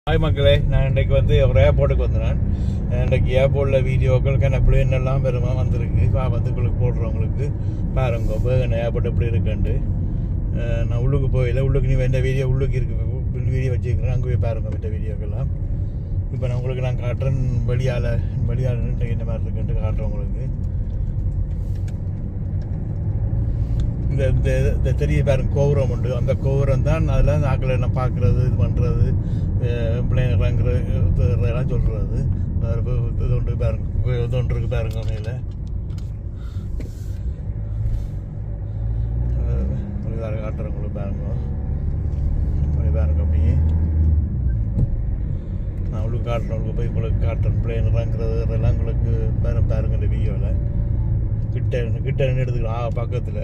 Hi மக்களே, நான் இன்றைக்கு ஒரு ஏர்போர்ட்டுக்கு வந்தேன். இன்றைக்கு ஏர்போர்ட்டில் வீடியோக்கள் பிளேன் எல்லாம் பெருமா வந்திருக்கு. வந்துங்களுக்கு போடுறவங்களுக்கு பாருங்க பேகன் ஏர்போர்ட் எப்படி இருக்குன்ட்டு. நான் உள்ளுக்கு போயில, உள்ளுக்கு நீ வேண்ட வீடியோ உள்ளுக்கு இருக்கு, வீடியோ வச்சுருக்கிறேன். அங்கே போய் பாருங்க வேண்ட வீடியோக்கெல்லாம். இப்போ நான் உங்களுக்கு நான் காட்டுறேன் வெளியால் இன்றைக்கு என்ன மாதிரி இருக்குன்ட்டு காட்டுறேன் உங்களுக்கு. இந்த தெரிய பாருங்க கோபுரம் உண்டு. அந்த கோபுரம் தான் அதில் நாக்களை நான் பார்க்குறது, இது பண்ணுறது, பிள்ளைங்க இறங்குறது எல்லாம் சொல்கிறது. இது ஒன்று பாருங்க, இது ஒன்று இருக்குது பாருங்க. மேலே வேறு காட்டுறவங்களுக்கு பாருங்க, பாருங்க. அப்படியே நான் உங்களுக்கு காட்டுறவங்களுக்கு போய் உங்களுக்கு காட்டுறேன். பிள்ளைங்க இறங்குறது அதெல்லாம் உங்களுக்கு பாருங்க இந்த வீடியோவில். கிட்ட எடுத்துக்கலாம் பக்கத்தில்